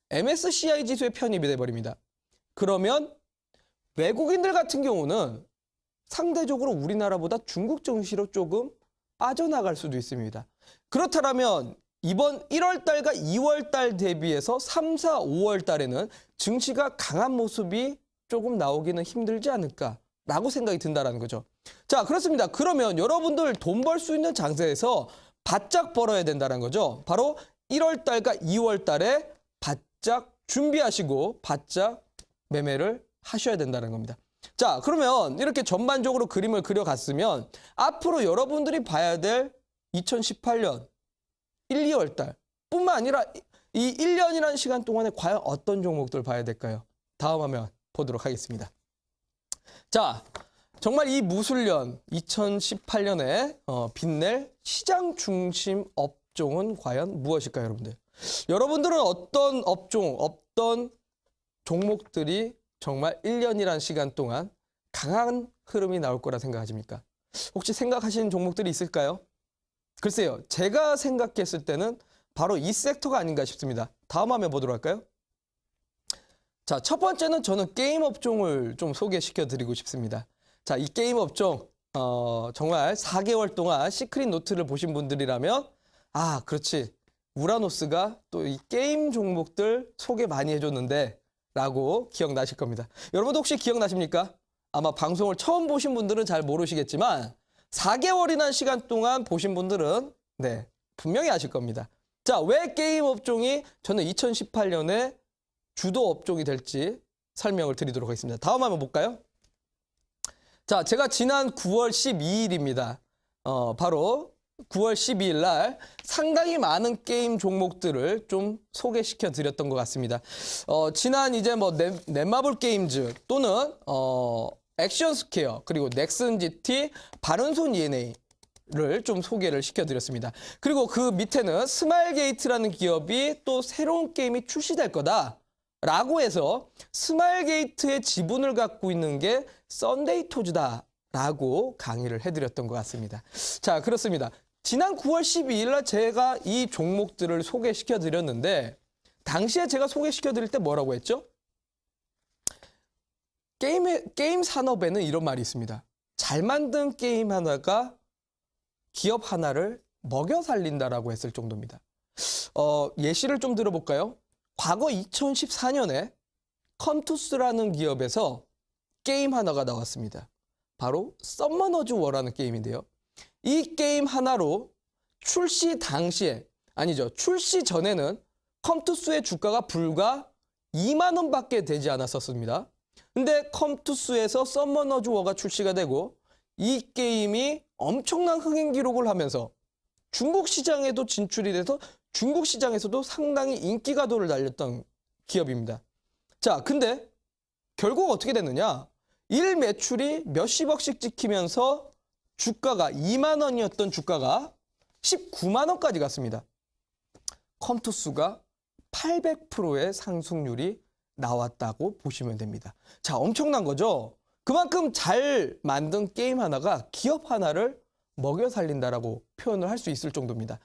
MSCI 지수에 편입이 돼버립니다. 그러면 외국인들 같은 경우는 상대적으로 우리나라보다 중국 증시로 조금 빠져나갈 수도 있습니다. 그렇다면 이번 1월 달과 2월 달 대비해서 3, 4, 5월 달에는 증시가 강한 모습이 조금 나오기는 힘들지 않을까라고 생각이 든다는 거죠. 자, 그렇습니다. 그러면 여러분들 돈 벌 수 있는 장세에서 바짝 벌어야 된다는 거죠. 바로 1월 달과 2월 달에 바짝 준비하시고 바짝 매매를 하셔야 된다는 겁니다. 자, 그러면 이렇게 전반적으로 그림을 그려갔으면 앞으로 여러분들이 봐야 될 2018년 1, 2월 달 뿐만 아니라 이 1년이라는 시간 동안에 과연 어떤 종목들을 봐야 될까요? 다음 화면 보도록 하겠습니다. 자, 정말 이 무술년 2018년에 빛낼 시장 중심 업종은 과연 무엇일까요, 여러분들? 여러분들은 어떤 업종, 어떤 종목들이 정말 1년이라는 시간 동안 강한 흐름이 나올 거라 생각하십니까? 혹시 생각하시는 종목들이 있을까요? 글쎄요, 제가 생각했을 때는 바로 이 섹터가 아닌가 싶습니다. 다음 화면 보도록 할까요? 자, 첫 번째는 저는 게임 업종을 좀 소개시켜 드리고 싶습니다. 자, 이 게임 업종, 정말 4개월 동안 시크릿 노트를 보신 분들이라면, 아, 그렇지. 우라노스가 또 이 게임 종목들 소개 많이 해줬는데, 라고 기억나실 겁니다. 여러분도 혹시 기억나십니까? 아마 방송을 처음 보신 분들은 잘 모르시겠지만 4개월이나 시간 동안 보신 분들은 네, 분명히 아실 겁니다. 자, 왜 게임 업종이 저는 2018년에 주도 업종이 될지 설명을 드리도록 하겠습니다. 다음 한번 볼까요? 자, 제가 지난 9월 12일입니다. 바로 9월 12일 날 상당히 많은 게임 종목들을 좀 소개시켜 드렸던 것 같습니다. 지난 이제 뭐 넷마블 게임즈 또는 액션 스퀘어 그리고 넥슨 GT, 바른손 ENA를 좀 소개를 시켜드렸습니다. 그리고 그 밑에는 스마일게이트라는 기업이 또 새로운 게임이 출시될 거다라고 해서 스마일게이트의 지분을 갖고 있는 게 썬데이토즈다라고 강의를 해드렸던 것 같습니다. 자, 그렇습니다. 지난 9월 12일 날 제가 이 종목들을 소개시켜드렸는데 당시에 제가 소개시켜드릴 때 뭐라고 했죠? 게임 산업에는 이런 말이 있습니다. 잘 만든 게임 하나가 기업 하나를 먹여 살린다라고 했을 정도입니다. 예시를 좀 들어볼까요? 과거 2014년에 컴투스라는 기업에서 게임 하나가 나왔습니다. 바로 서머너즈 워라는 게임인데요. 이 게임 하나로 출시 당시에, 아니죠, 출시 전에는 컴투스의 주가가 불과 2만 원밖에 되지 않았었습니다. 근데 컴투스에서 서머너즈 워가 출시가 되고 이 게임이 엄청난 흥행 기록을 하면서 중국 시장에도 진출이 돼서 중국 시장에서도 상당히 인기가도를 날렸던 기업입니다. 자, 근데 결국 어떻게 됐느냐? 일 매출이 몇십억씩 찍히면서 주가가 2만 원이었던 주가가 19만 원까지 갔습니다. 컴투스가 800%의 상승률이 나왔다고 보시면 됩니다. 자, 엄청난 거죠? 그만큼 잘 만든 게임 하나가 기업 하나를 먹여 살린다라고 표현을 할 수 있을 정도입니다.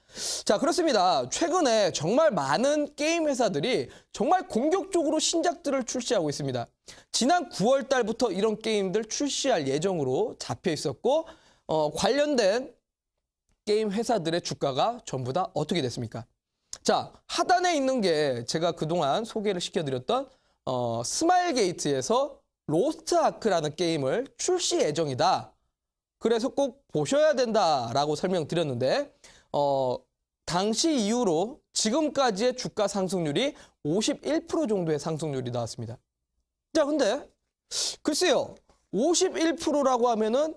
자, 그렇습니다. 최근에 정말 많은 게임 회사들이 정말 공격적으로 신작들을 출시하고 있습니다. 지난 9월 달부터 이런 게임들 출시할 예정으로 잡혀 있었고 관련된 게임 회사들의 주가가 전부 다 어떻게 됐습니까? 자, 하단에 있는 게 제가 그동안 소개를 시켜드렸던 스마일게이트에서 로스트 아크라는 게임을 출시 예정이다 그래서 꼭 보셔야 된다라고 설명드렸는데 당시 이후로 지금까지의 주가 상승률이 51% 정도의 상승률이 나왔습니다. 자, 근데 글쎄요. 51%라고 하면은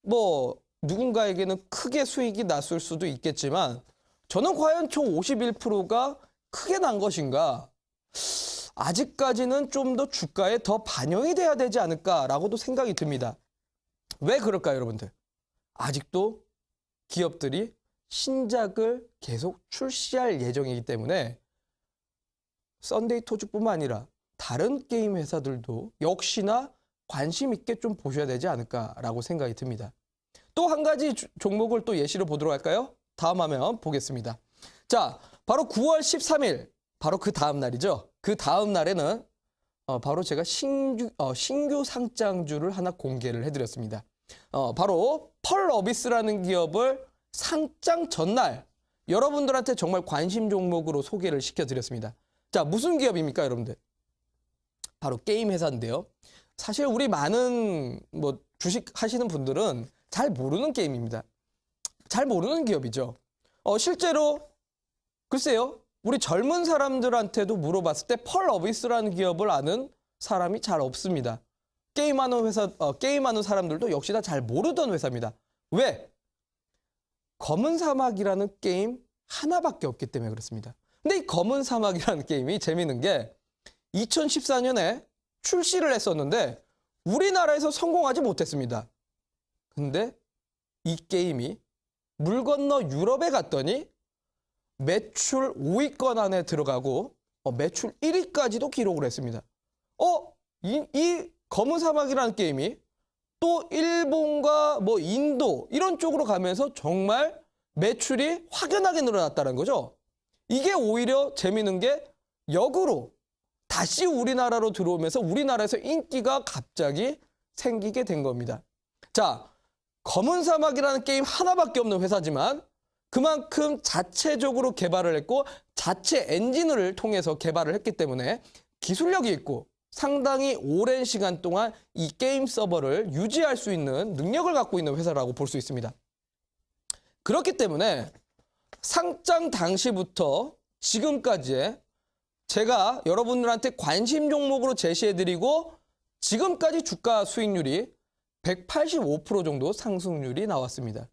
뭐 누군가에게는 크게 수익이 났을 수도 있겠지만 저는 과연 저 51%가 크게 난 것인가? 아직까지는 좀 더 주가에 더 반영이 돼야 되지 않을까라고도 생각이 듭니다. 왜 그럴까요, 여러분들? 아직도 기업들이 신작을 계속 출시할 예정이기 때문에 썬데이 토즈뿐만 아니라 다른 게임 회사들도 역시나 관심 있게 좀 보셔야 되지 않을까라고 생각이 듭니다. 또 한 가지 종목을 또 예시로 보도록 할까요? 다음 화면 보겠습니다. 자, 바로 9월 13일, 바로 그 다음 날이죠. 그 다음 날에는 바로 제가 신규 상장주를 하나 공개를 해드렸습니다. 바로 펄어비스라는 기업을 상장 전날 여러분들한테 정말 관심 종목으로 소개를 시켜드렸습니다. 자, 무슨 기업입니까, 여러분들? 바로 게임 회사인데요. 사실 우리 많은 뭐 주식 하시는 분들은 잘 모르는 게임입니다. 잘 모르는 기업이죠. 실제로 글쎄요. 우리 젊은 사람들한테도 물어봤을 때 펄어비스라는 기업을 아는 사람이 잘 없습니다. 게임하는 사람들도 역시나 잘 모르던 회사입니다. 왜? 검은 사막이라는 게임 하나밖에 없기 때문에 그렇습니다. 근데 이 검은 사막이라는 게임이 재미있는 게 2014년에 출시를 했었는데 우리나라에서 성공하지 못했습니다. 근데 이 게임이 물 건너 유럽에 갔더니 매출 5위권 안에 들어가고 매출 1위까지도 기록을 했습니다. 이 검은 사막이라는 게임이 또 일본과 뭐 인도 이런 쪽으로 가면서 정말 매출이 확연하게 늘어났다는 거죠. 이게 오히려 재미있는 게 역으로 다시 우리나라로 들어오면서 우리나라에서 인기가 갑자기 생기게 된 겁니다. 자, 검은 사막이라는 게임 하나밖에 없는 회사지만 그만큼 자체적으로 개발을 했고 자체 엔진을 통해서 개발을 했기 때문에 기술력이 있고 상당히 오랜 시간 동안 이 게임 서버를 유지할 수 있는 능력을 갖고 있는 회사라고 볼 수 있습니다. 그렇기 때문에 상장 당시부터 지금까지의 제가 여러분들한테 관심 종목으로 제시해드리고 지금까지 주가 수익률이 185% 정도 상승률이 나왔습니다.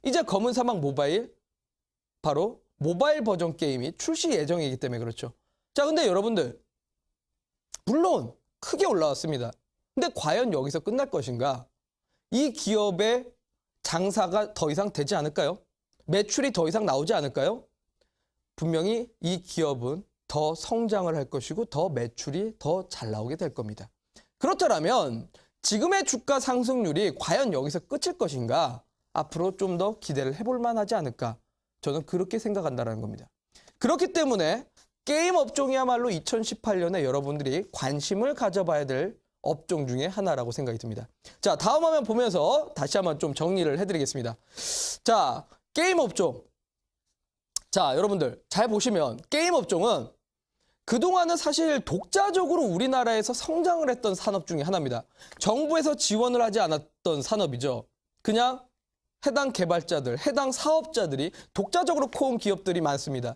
이제 검은 사막 모바일, 바로 모바일 버전 게임이 출시 예정이기 때문에 그렇죠. 자, 근데 여러분들 물론 크게 올라왔습니다. 근데 과연 여기서 끝날 것인가? 이 기업의 장사가 더 이상 되지 않을까요? 매출이 더 이상 나오지 않을까요? 분명히 이 기업은 더 성장을 할 것이고 더 매출이 더 잘 나오게 될 겁니다. 그렇다면 지금의 주가 상승률이 과연 여기서 끝일 것인가? 앞으로 좀 더 기대를 해볼 만하지 않을까? 저는 그렇게 생각한다는 겁니다. 그렇기 때문에 게임 업종이야말로 2018년에 여러분들이 관심을 가져봐야 될 업종 중에 하나라고 생각이 듭니다. 자, 다음 화면 보면서 다시 한번 좀 정리를 해드리겠습니다. 자, 게임 업종. 자, 여러분들 잘 보시면 게임 업종은 그동안은 사실 독자적으로 우리나라에서 성장을 했던 산업 중에 하나입니다. 정부에서 지원을 하지 않았던 산업이죠. 그냥 해당 개발자들, 해당 사업자들이 독자적으로 커온 기업들이 많습니다.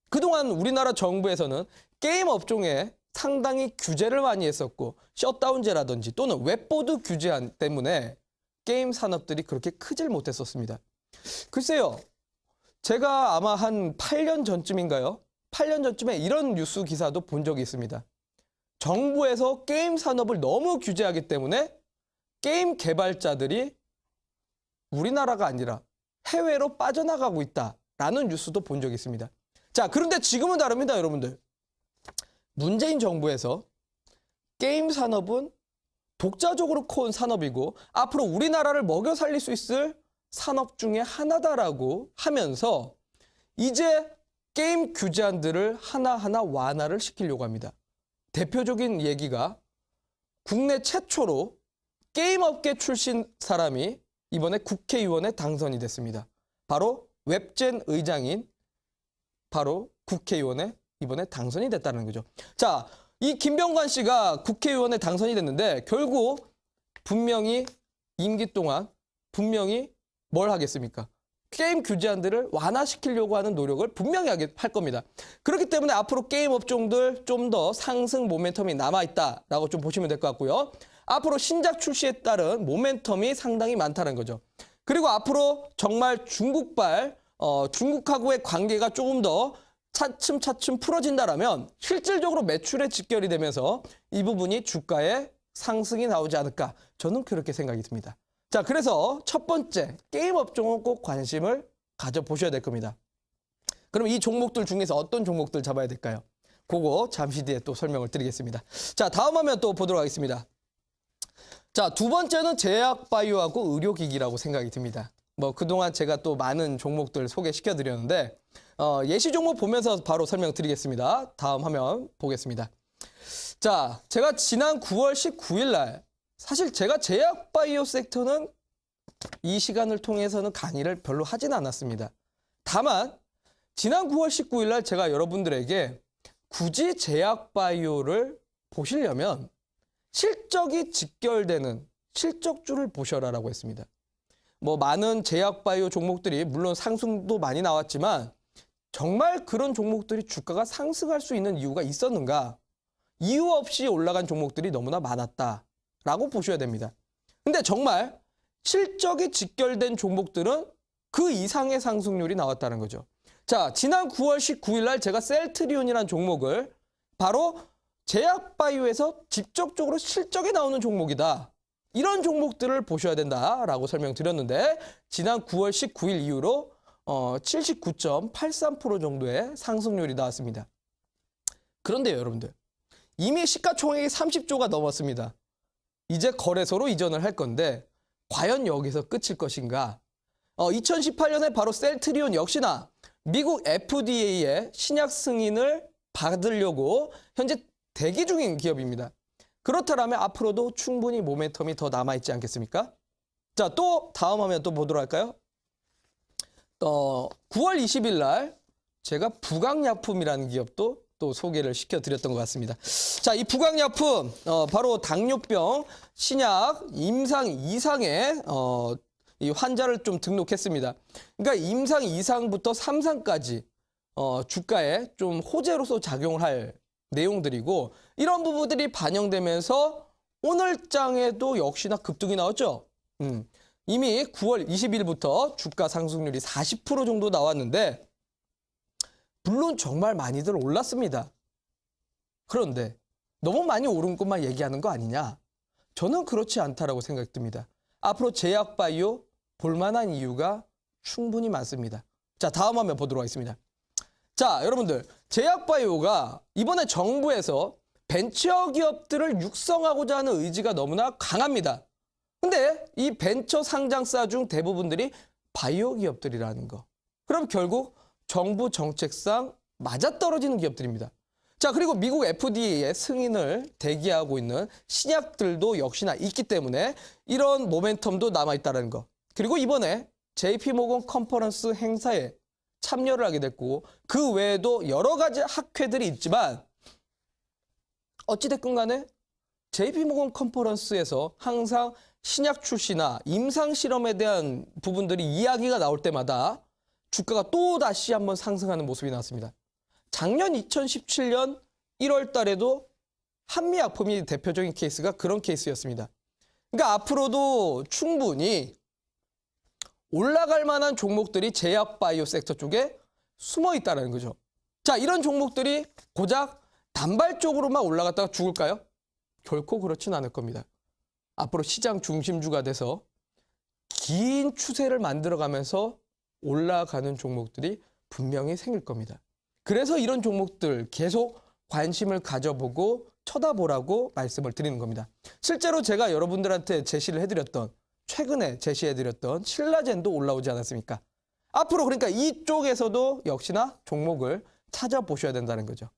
그동안 우리나라 정부에서는 게임 업종에 상당히 규제를 많이 했었고 셧다운제라든지 또는 웹보드 규제 때문에 게임 산업들이 그렇게 크질 못했었습니다. 글쎄요. 제가 아마 한 8년 전쯤인가요? 8년 전쯤에 이런 뉴스 기사도 본 적이 있습니다. 정부에서 게임 산업을 너무 규제하기 때문에 게임 개발자들이 우리나라가 아니라 해외로 빠져나가고 있다라는 뉴스도 본 적이 있습니다. 자, 그런데 지금은 다릅니다, 여러분들. 문재인 정부에서 게임 산업은 독자적으로 커온 산업이고 앞으로 우리나라를 먹여 살릴 수 있을 산업 중에 하나다라고 하면서 이제 게임 규제안들을 하나하나 완화를 시키려고 합니다. 대표적인 얘기가 국내 최초로 게임업계 출신 사람이 이번에 국회의원에 당선이 됐습니다. 바로 웹젠 의장인 바로 국회의원에 이번에 당선이 됐다는 거죠. 자, 이 김병관 씨가 국회의원에 당선이 됐는데 결국 분명히 임기 동안 분명히 뭘 하겠습니까? 게임 규제안들을 완화시키려고 하는 노력을 분명히 할 겁니다. 그렇기 때문에 앞으로 게임 업종들 좀 더 상승 모멘텀이 남아있다라고 좀 보시면 될 것 같고요. 앞으로 신작 출시에 따른 모멘텀이 상당히 많다는 거죠. 그리고 앞으로 정말 중국하고의 관계가 조금 더 차츰차츰 풀어진다라면 실질적으로 매출에 직결이 되면서 이 부분이 주가에 상승이 나오지 않을까, 저는 그렇게 생각이 듭니다. 자, 그래서 첫 번째 게임 업종은 꼭 관심을 가져보셔야 될 겁니다. 그럼 이 종목들 중에서 어떤 종목들 잡아야 될까요? 그거 잠시 뒤에 또 설명을 드리겠습니다. 자, 다음 화면 또 보도록 하겠습니다. 자, 두 번째는 제약바이오하고 의료기기라고 생각이 듭니다. 뭐 그동안 제가 또 많은 종목들 소개시켜 드렸는데 예시 종목 보면서 바로 설명드리겠습니다. 다음 화면 보겠습니다. 자, 제가 지난 9월 19일 날 사실 제가 제약바이오 섹터는 이 시간을 통해서는 강의를 별로 하진 않았습니다. 다만 지난 9월 19일 날 제가 여러분들에게 굳이 제약바이오를 보시려면 실적이 직결되는 실적주를 보셔라라고 했습니다. 뭐 많은 제약바이오 종목들이 물론 상승도 많이 나왔지만 정말 그런 종목들이 주가가 상승할 수 있는 이유가 있었는가? 이유 없이 올라간 종목들이 너무나 많았다라고 보셔야 됩니다. 근데 정말 실적이 직결된 종목들은 그 이상의 상승률이 나왔다는 거죠. 자, 지난 9월 19일 날 제가 셀트리온이라는 종목을 바로 제약바이오에서 직접적으로 실적이 나오는 종목이다, 이런 종목들을 보셔야 된다라고 설명드렸는데 지난 9월 19일 이후로 79.83% 정도의 상승률이 나왔습니다. 그런데요, 여러분들. 이미 시가총액이 30조가 넘었습니다. 이제 거래소로 이전을 할 건데 과연 여기서 끝일 것인가? 2018년에 바로 셀트리온 역시나 미국 FDA의 신약 승인을 받으려고 현재 대기 중인 기업입니다. 그렇다면 앞으로도 충분히 모멘텀이 더 남아있지 않겠습니까? 자, 또 다음 화면 또 보도록 할까요? 9월 20일 날 제가 부강약품이라는 기업도 또 소개를 시켜드렸던 것 같습니다. 자, 이 부강약품 바로 당뇨병 신약 임상 이상의 이 환자를 좀 등록했습니다. 그러니까 임상 2상부터 3상까지 주가에 좀 호재로서 작용을 할 내용들이고, 이런 부분들이 반영되면서 오늘 장에도 역시나 급등이 나왔죠. 이미 9월 20일부터 주가 상승률이 40% 정도 나왔는데 물론 정말 많이들 올랐습니다. 그런데 너무 많이 오른 것만 얘기하는 거 아니냐? 저는 그렇지 않다라고 생각이 듭니다. 앞으로 제약바이오 볼만한 이유가 충분히 많습니다. 자, 다음 화면 보도록 하겠습니다. 자, 여러분들, 제약바이오가 이번에 정부에서 벤처 기업들을 육성하고자 하는 의지가 너무나 강합니다. 근데 이 벤처 상장사 중 대부분들이 바이오 기업들이라는 거. 그럼 결국 정부 정책상 맞아떨어지는 기업들입니다. 자, 그리고 미국 FDA의 승인을 대기하고 있는 신약들도 역시나 있기 때문에 이런 모멘텀도 남아있다는 거. 그리고 이번에 JP모건 컨퍼런스 행사에 참여를 하게 됐고 그 외에도 여러 가지 학회들이 있지만 어찌됐건 간에 JP모건 컨퍼런스에서 항상 신약 출시나 임상 실험에 대한 부분들이 이야기가 나올 때마다 주가가 또 다시 한번 상승하는 모습이 나왔습니다. 작년 2017년 1월 달에도 한미약품이 대표적인 케이스가 그런 케이스였습니다. 그러니까 앞으로도 충분히 올라갈 만한 종목들이 제약바이오 섹터 쪽에 숨어 있다는 거죠. 자, 이런 종목들이 고작 단발적으로만 올라갔다가 죽을까요? 결코 그렇진 않을 겁니다. 앞으로 시장 중심주가 돼서 긴 추세를 만들어가면서 올라가는 종목들이 분명히 생길 겁니다. 그래서 이런 종목들 계속 관심을 가져보고 쳐다보라고 말씀을 드리는 겁니다. 실제로 제가 여러분들한테 제시를 해드렸던, 최근에 제시해드렸던 신라젠도 올라오지 않았습니까? 앞으로 그러니까 이쪽에서도 역시나 종목을 찾아보셔야 된다는 거죠.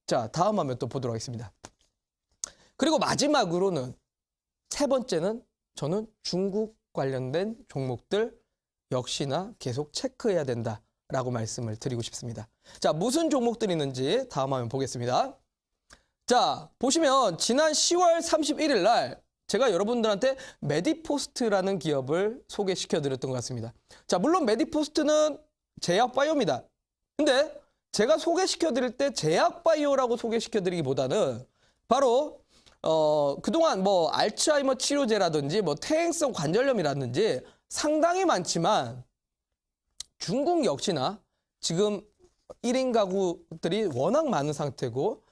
자, 다음 화면 또 보도록 하겠습니다. 그리고 마지막으로는 세 번째는 저는 중국 관련된 종목들 역시나 계속 체크해야 된다라고 말씀을 드리고 싶습니다. 자, 무슨 종목들이 있는지 다음 화면 보겠습니다. 자, 보시면 지난 10월 31일 날 제가 여러분들한테 메디포스트라는 기업을 소개시켜 드렸던 것 같습니다. 자, 물론 메디포스트는 제약바이오입니다. 근데 제가 소개시켜 드릴 때 제약바이오라고 소개시켜 드리기보다는 바로 그동안 뭐 알츠하이머 치료제라든지 뭐 퇴행성 관절염이라든지 상당히 많지만 중국 역시나 지금 1인 가구들이 워낙 많은 상태고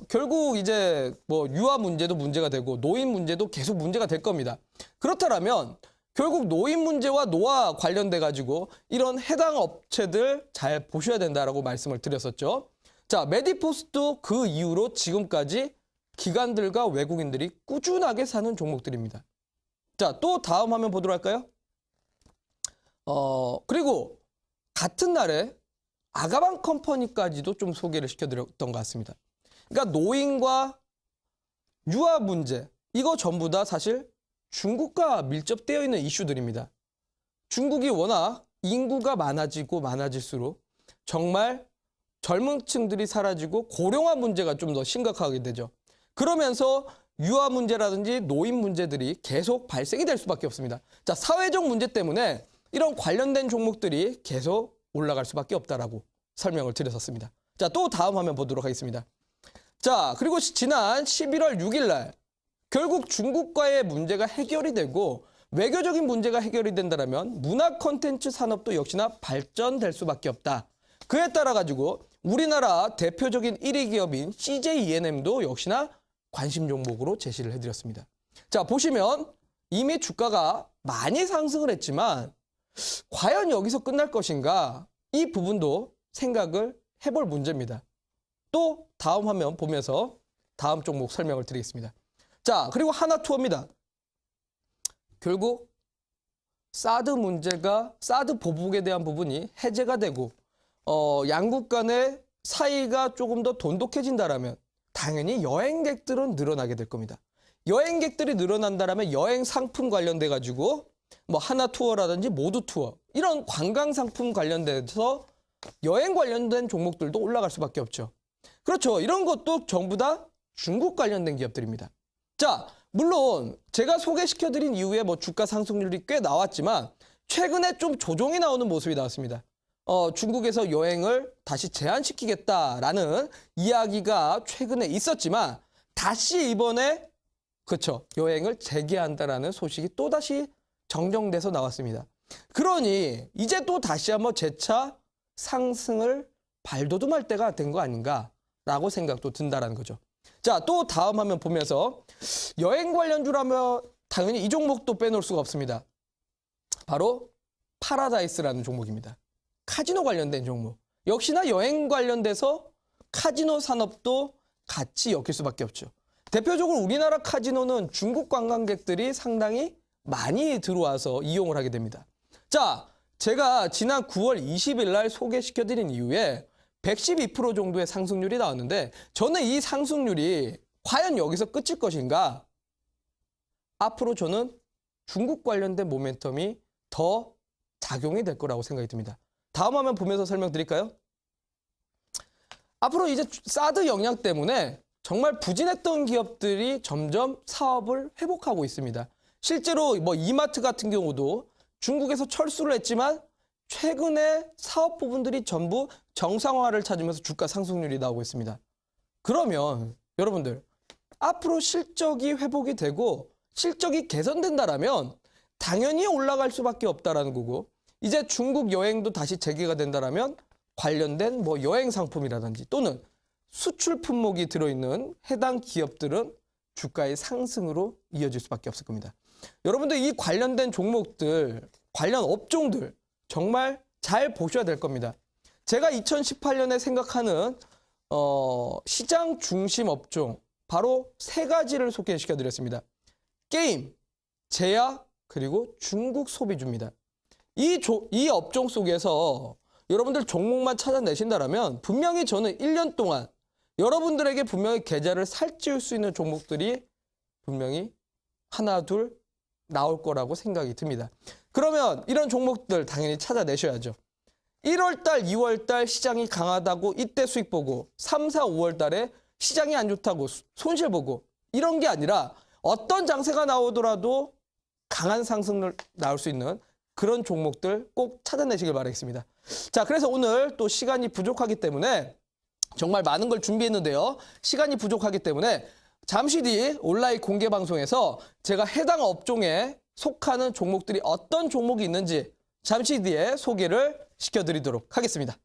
결국 이제 뭐 유아 문제도 문제가 되고 노인 문제도 계속 문제가 될 겁니다. 그렇다면 결국 노인 문제와 노화 관련돼 가지고 이런 해당 업체들 잘 보셔야 된다라고 말씀을 드렸었죠. 자, 메디포스도 그 이후로 지금까지 기관들과 외국인들이 꾸준하게 사는 종목들입니다. 자, 또 다음 화면 보도록 할까요? 그리고 같은 날에 아가방 컴퍼니까지도 좀 소개를 시켜드렸던 것 같습니다. 그러니까 노인과 유아 문제, 이거 전부 다 사실 중국과 밀접되어 있는 이슈들입니다. 중국이 워낙 인구가 많아지고 많아질수록 정말 젊은 층들이 사라지고 고령화 문제가 좀 더 심각하게 되죠. 그러면서 유아 문제라든지 노인 문제들이 계속 발생이 될 수밖에 없습니다. 자, 사회적 문제 때문에 이런 관련된 종목들이 계속 올라갈 수밖에 없다라고 설명을 드렸었습니다. 자, 또 다음 화면 보도록 하겠습니다. 자, 그리고 지난 11월 6일 날 결국 중국과의 문제가 해결이 되고 외교적인 문제가 해결이 된다면 문화 콘텐츠 산업도 역시나 발전될 수밖에 없다. 그에 따라 가지고 우리나라 대표적인 1위 기업인 CJ ENM도 역시나 관심 종목으로 제시를 해드렸습니다. 자, 보시면 이미 주가가 많이 상승을 했지만 과연 여기서 끝날 것인가? 이 부분도 생각을 해볼 문제입니다. 또 다음 화면 보면서 다음 종목 설명을 드리겠습니다. 자, 그리고 하나투어입니다. 결국 사드 문제가, 사드 보복에 대한 부분이 해제가 되고 양국 간의 사이가 조금 더 돈독해진다라면 당연히 여행객들은 늘어나게 될 겁니다. 여행객들이 늘어난다라면 여행 상품 관련돼 가지고 뭐 하나투어라든지 모두투어 이런 관광 상품 관련돼서 여행 관련된 종목들도 올라갈 수밖에 없죠. 그렇죠. 이런 것도 전부 다 중국 관련된 기업들입니다. 자, 물론 제가 소개시켜드린 이후에 뭐 주가 상승률이 꽤 나왔지만 최근에 좀 조정이 나오는 모습이 나왔습니다. 중국에서 여행을 다시 제한시키겠다라는 이야기가 최근에 있었지만 다시 이번에 그렇죠. 여행을 재개한다라는 소식이 또다시 정정돼서 나왔습니다. 그러니 이제 또 다시 한번 재차 상승을 발돋움할 때가 된 거 아닌가라고 생각도 든다라는 거죠. 자, 또 다음 화면 보면서 여행 관련주라면 당연히 이 종목도 빼놓을 수가 없습니다. 바로 파라다이스라는 종목입니다. 카지노 관련된 종목. 역시나 여행 관련돼서 카지노 산업도 같이 엮일 수밖에 없죠. 대표적으로 우리나라 카지노는 중국 관광객들이 상당히 많이 들어와서 이용을 하게 됩니다. 자, 제가 지난 9월 20일 날 소개시켜드린 이후에 112% 정도의 상승률이 나왔는데 저는 이 상승률이 과연 여기서 끝일 것인가? 앞으로 저는 중국 관련된 모멘텀이 더 작용이 될 거라고 생각이 듭니다. 다음 화면 보면서 설명드릴까요? 앞으로 이제 사드 영향 때문에 정말 부진했던 기업들이 점점 사업을 회복하고 있습니다. 실제로 뭐 이마트 같은 경우도 중국에서 철수를 했지만 최근에 사업 부분들이 전부 정상화를 찾으면서 주가 상승률이 나오고 있습니다. 그러면 여러분들 앞으로 실적이 회복이 되고 실적이 개선된다라면 당연히 올라갈 수밖에 없다라는 거고 이제 중국 여행도 다시 재개가 된다라면 관련된 뭐 여행 상품이라든지 또는 수출 품목이 들어있는 해당 기업들은 주가의 상승으로 이어질 수밖에 없을 겁니다. 여러분들 이 관련된 종목들, 관련 업종들 정말 잘 보셔야 될 겁니다. 제가 2018년에 생각하는 시장 중심 업종 바로 세 가지를 소개시켜 드렸습니다. 게임, 제약, 그리고 중국 소비주입니다. 이 업종 속에서 여러분들 종목만 찾아내신다면 분명히 저는 1년 동안 여러분들에게 분명히 계좌를 살찌울 수 있는 종목들이 분명히 하나, 둘 나올 거라고 생각이 듭니다. 그러면 이런 종목들 당연히 찾아내셔야죠. 1월달, 2월달 시장이 강하다고 이때 수익 보고 3, 4, 5월달에 시장이 안 좋다고 손실 보고 이런 게 아니라 어떤 장세가 나오더라도 강한 상승을 나올 수 있는 그런 종목들 꼭 찾아내시길 바라겠습니다. 자, 그래서 오늘 또 시간이 부족하기 때문에 정말 많은 걸 준비했는데요. 시간이 부족하기 때문에 잠시 뒤 온라인 공개 방송에서 제가 해당 업종에 속하는 종목들이 어떤 종목이 있는지 잠시 뒤에 소개를 시켜드리도록 하겠습니다.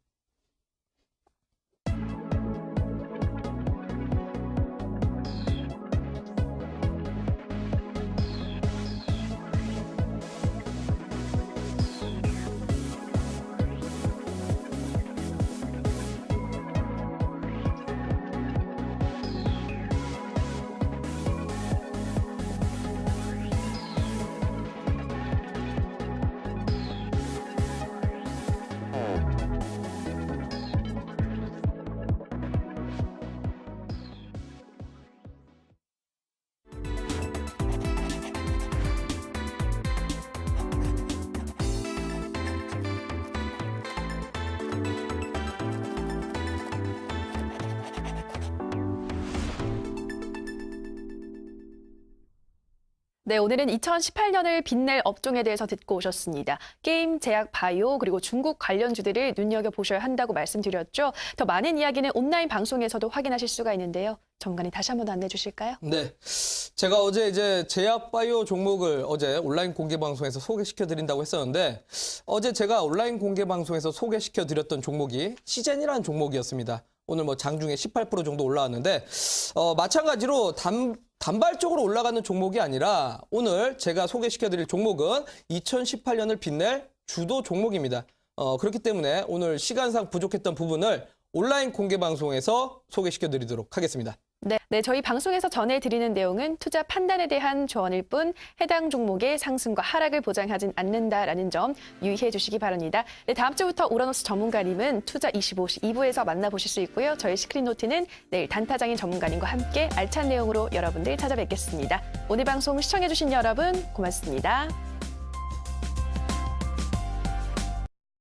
네, 오늘은 2018년을 빛낼 업종에 대해서 듣고 오셨습니다. 게임, 제약, 바이오, 그리고 중국 관련주들을 눈여겨보셔야 한다고 말씀드렸죠. 더 많은 이야기는 온라인 방송에서도 확인하실 수가 있는데요. 전문가님 다시 한번 안내해 주실까요?
네. 제가 어제 이제 제약 바이오 종목을 어제 온라인 공개 방송에서 소개시켜 드린다고 했었는데 어제 제가 온라인 공개 방송에서 소개시켜 드렸던 종목이 시젠이라는 종목이었습니다. 오늘 뭐 장중에 18% 정도 올라왔는데 마찬가지로 단발적으로 올라가는 종목이 아니라 오늘 제가 소개시켜 드릴 종목은 2018년을 빛낼 주도 종목입니다. 그렇기 때문에 오늘 시간상 부족했던 부분을 온라인 공개 방송에서 소개시켜 드리도록 하겠습니다.
네, 저희 방송에서 전해드리는 내용은 투자 판단에 대한 조언일 뿐 해당 종목의 상승과 하락을 보장하진 않는다라는 점 유의해 주시기 바랍니다. 네, 다음 주부터 우라노스 전문가님은 투자 25시 2부에서 만나보실 수 있고요. 저희 시크릿노트는 내일 단타장인 전문가님과 함께 알찬 내용으로 여러분들 찾아뵙겠습니다. 오늘 방송 시청해 주신 여러분 고맙습니다.